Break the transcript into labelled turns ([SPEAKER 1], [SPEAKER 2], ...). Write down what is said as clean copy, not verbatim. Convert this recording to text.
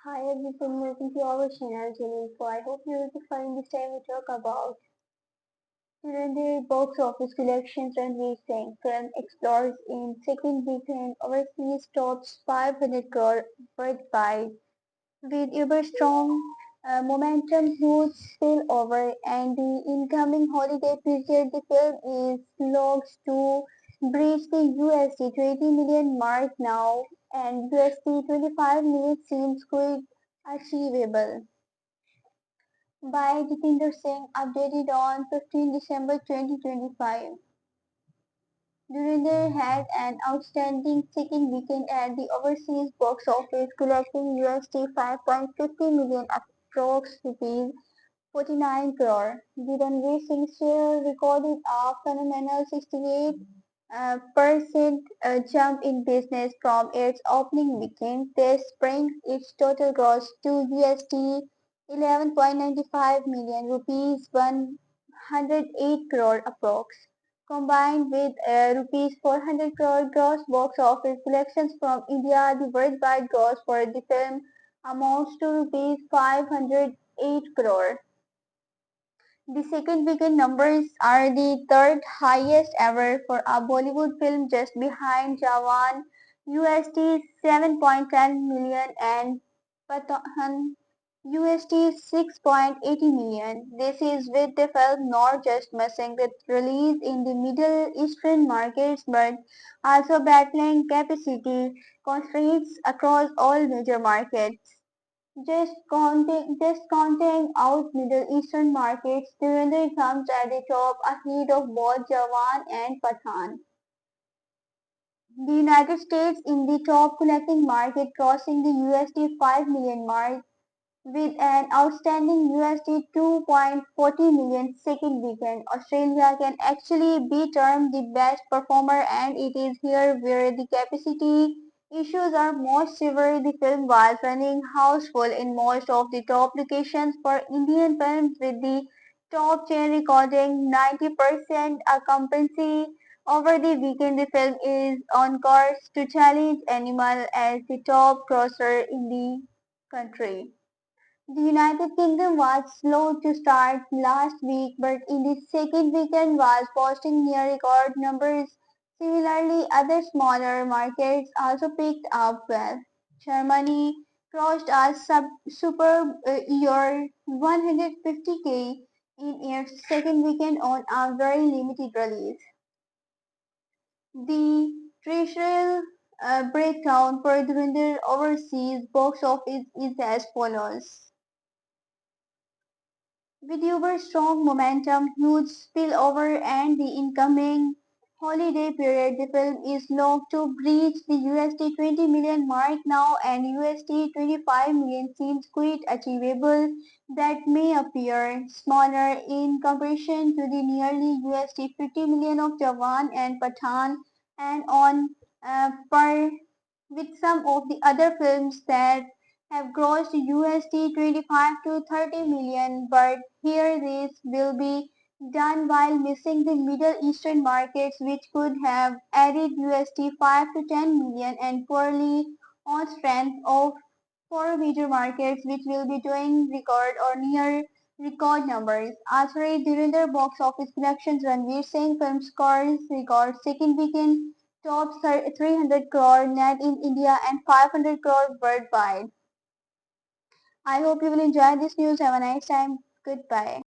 [SPEAKER 1] Hi everyone, welcome to our channel Info. I hope you will be fine. This time we talk about Surrender box office collections and Singh film explores in second weekend overseas tops 500 crore worldwide with uber strong momentum, huge spillover, and the incoming holiday period. The film is logged to breach the USD 20 million mark now, and USD 25 million seems quite achievable by Jitinder Singh, updated on 15 December 2025. Dhurandhar had an outstanding second weekend at the overseas box office, collecting USD 5.50 million, approx rupees 49 crore. The Ranveer Singh share recorded a phenomenal 68% percent jump in business from its opening weekend. This brings its total gross to USD 11.95 million, rupees 108 crore approx. Combined with rupees 400 crore gross box office collections from India, the worldwide gross for the film amounts to rupees 508 crore. The second weekend numbers are the third highest ever for a Bollywood film, just behind Jawan USD 7.10 million and Pathan USD 6.80 million. This is with the film not just missing its release in the Middle Eastern markets but also battling capacity constraints across all major markets. Just counting out Middle Eastern markets, Dhurandhar comes at the top ahead of both Jawan and Pathan. The United States in the top collecting market, crossing the USD 5 million mark with an outstanding USD 2.40 million second weekend. Australia can actually be termed the best performer, and it is here where the capacity issues are most severe. The film was running houseful in most of the top locations for Indian films, with the top chain recording 90% occupancy. Over the weekend, the film is on course to challenge Animal as the top grosser in the country. The United Kingdom was slow to start last week, but in the second weekend was posting near record numbers. Similarly, other smaller markets also picked up well. Germany crossed a super year 150K in its second weekend on a very limited release. The terrestrial breakdown for Dhurandhar overseas box office is as follows. With Uber's strong momentum, huge spillover, and the incoming holiday period, the film is locked to breach the USD 20 million mark now, and USD 25 million seems quite achievable. That may appear smaller in comparison to the nearly USD 50 million of Jawan and Pathan, and on par with some of the other films that have grossed USD 25 to 30 million, but here this will be done while missing the Middle Eastern markets, which could have added USD 5 to 10 million, and poorly on strength of four major markets which will be doing record or near record numbers. After a Dhurandhar box office collections, Ranveer Singh film scores record second weekend tops 300 crore net in India and 500 crore worldwide. I hope you will enjoy this news. Have a nice time. Goodbye.